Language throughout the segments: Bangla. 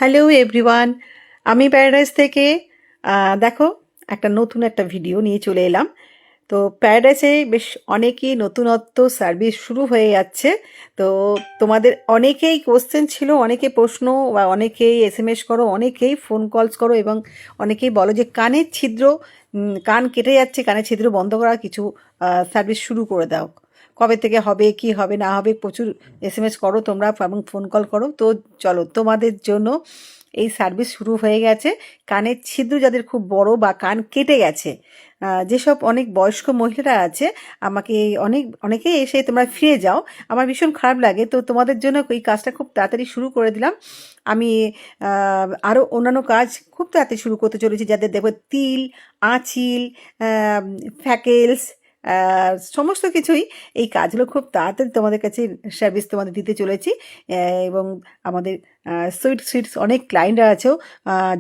হ্যালো এভরিওয়ান, আমি প্যারাডাইস থেকে দেখো একটা নতুন একটা ভিডিও নিয়ে চলে এলাম। তো প্যারাডাইসে বেশ অনেকই নতুনত্ব সার্ভিস শুরু হয়ে যাচ্ছে। তো তোমাদের অনেকেই কোশ্চেন ছিল, অনেকে প্রশ্ন বা অনেকেই এসএমএস করো, অনেকেই ফোন কলস করো এবং অনেকেই বলো যে কানের ছিদ্র, কান কেটে যাচ্ছে, কানের ছিদ্র বন্ধ করার কিছু সার্ভিস শুরু করে দাও। কবে থেকে হবে, কি হবে না হবে, প্রচুর এসএমএস করো তোমরা এবং ফোন কল করো। তো চলো, তোমাদের জন্য এই সার্ভিস শুরু হয়ে গেছে। কানের ছিদ্র যাদের খুব বড় বা কান কেটে গেছে, যেসব অনেক বয়স্ক মহিলারা আছে, আমাকে অনেকেই এসে তোমরা ফিরে যাও, আমার ভীষণ খারাপ লাগে। তো তোমাদের জন্য এই কাজটা খুব তাড়াতাড়ি শুরু করে দিলাম। আমি আরও অন্যান্য কাজ খুব তাড়াতাড়ি শুরু করতে চলেছি, যাদের দেখবে তিল, আঁচিল, ফ্যাকেলস, সমস্ত কিছুই, এই কাজগুলো খুব তাড়াতাড়ি তোমাদের কাছে সার্ভিস তোমাদের দিতে চলেছি। এবং আমাদের সুইট সুইটস অনেক ক্লায়েন্টরা আছেও,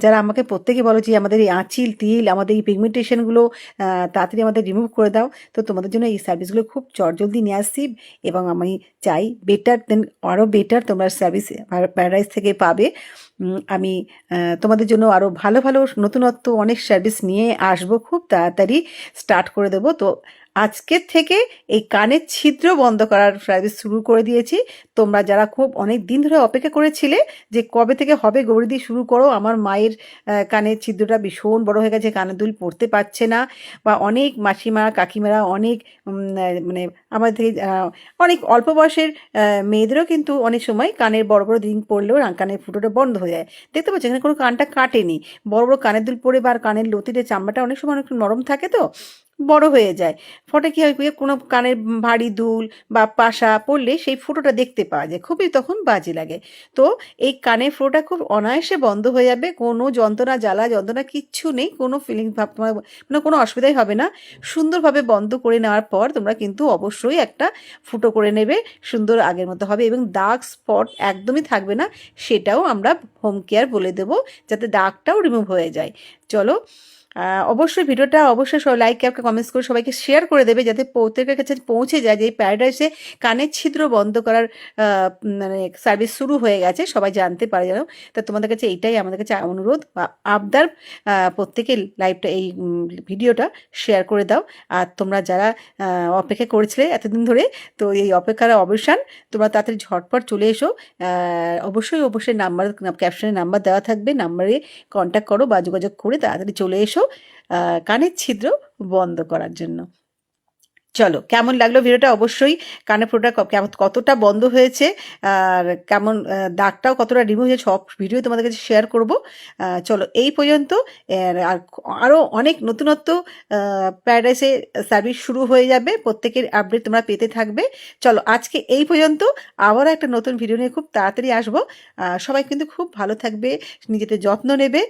যারা আমাকে প্রত্যেকে বলো যে আমাদের এই আঁচিল, তিল, আমাদের এই পিগমেন্টেশনগুলো তাড়াতাড়ি আমাদের রিমুভ করে দাও। তো তোমাদের জন্য এই সার্ভিসগুলো খুব চটজলদি নিয়ে আসছি এবং আমি চাই বেটার দেন, আরও বেটার তোমরা সার্ভিস প্যারাডাইস থেকে পাবে। আমি তোমাদের জন্য আরও ভালো ভালো নতুনত্ব অনেক সার্ভিস নিয়ে আসবো, খুব তাড়াতাড়ি স্টার্ট করে দেবো। তো আজকের থেকে এই কানের ছিদ্র বন্ধ করার সার্ভিস শুরু করে দিয়েছি। তোমরা যারা খুব অনেক দিন ধরে অপেক্ষা করেছিলে যে কবে থেকে হবে গৌরীদি শুরু করো, আমার মায়ের কানের ছিদ্রটা ভীষণ বড় হয়ে গেছে, কানের দুল পড়তে পারছে না, বা অনেক মাসিমা কাকিমারা অনেক মানে আমাদের থেকে অনেক অল্প বয়সের মেয়েদেরও কিন্তু অনেক সময় কানের বড় বড় রিং পড়লেও কানের ফুটোটা বন্ধ হয়ে যায়। দেখতে পাচ্ছ এখানে কোনো কানটা কাটেনি, বড় বড় কানের দুল পরে বা কানের লতিতে চামড়াটা অনেক সময় অনেক নরম থাকে, তো বড় হয়ে যায়। ফটে কী হয়, কোনো কানের ভারী দুল বা পাশা পড়লে সেই ফুটোটা দেখতে পাওয়া যায়, খুবই তখন বাজে লাগে। তো এই কানের ফুটোটা খুব অনায়াসে বন্ধ হয়ে যাবে, কোনো যন্ত্রণা, জ্বালা যন্ত্রণা কিচ্ছু নেই, কোনো ফিলিংস ভাব তোমার মানে কোনো অসুবিধাই হবে না। সুন্দরভাবে বন্ধ করে নেওয়ার পর তোমরা কিন্তু অবশ্যই একটা ফুটো করে নেবে, সুন্দর আগের মতো হবে এবং দাগ স্পট একদমই থাকবে না, সেটাও আমরা হোম কেয়ার বলে দেবো, যাতে দাগটাও রিমুভ হয়ে যায়। চলো, অবশ্যই ভিডিওটা অবশ্যই লাইক, একটা কমেন্টস করে সবাইকে শেয়ার করে দেবে, যাতে প্রত্যেকের কাছে পৌঁছে যায় যে এই প্যারাডাইসে কানের ছিদ্র বন্ধ করার মানে সার্ভিস শুরু হয়ে গেছে, সবাই জানতে পারে যেন। তা তোমাদের কাছে এইটাই আমাদের কাছে অনুরোধ বা আবদার, প্রত্যেকে লাইভটা এই ভিডিওটা শেয়ার করে দাও। আর তোমরা যারা অপেক্ষা করেছিলে এতদিন ধরে, তো এই অপেক্ষার অবসান, তোমরা তাড়াতাড়ি ঝটপট চলে এসো। অবশ্যই অবশ্যই নাম্বার, ক্যাপশনে নাম্বার দেওয়া থাকবে, নাম্বারে কন্ট্যাক্ট করো বা যোগাযোগ করে তাড়াতাড়ি চলে এসো কানের ছিদ্র বন্ধ করার জন্য। চলো, কেমন লাগলো ভিডিওটা অবশ্যই, কানের ফোঁটা কতটা বন্ধ হয়েছে আর কেমন দাগটাও কতটা রিমুভ হয়েছে, সব ভিডিও তোমাদের কাছে শেয়ার করব। চলো এই পর্যন্ত। আর আরও অনেক নতুনত্ব প্যারাডাইসে সার্ভিস শুরু হয়ে যাবে, প্রত্যেকের আপডেট তোমরা পেতে থাকবে। চলো আজকে এই পর্যন্ত, আবারও একটা নতুন ভিডিও নিয়ে খুব তাড়াতাড়ি আসবো। সবাই কিন্তু খুব ভালো থাকবে, নিজেদের যত্ন নেবে।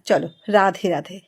চলো, রাধে রাধে।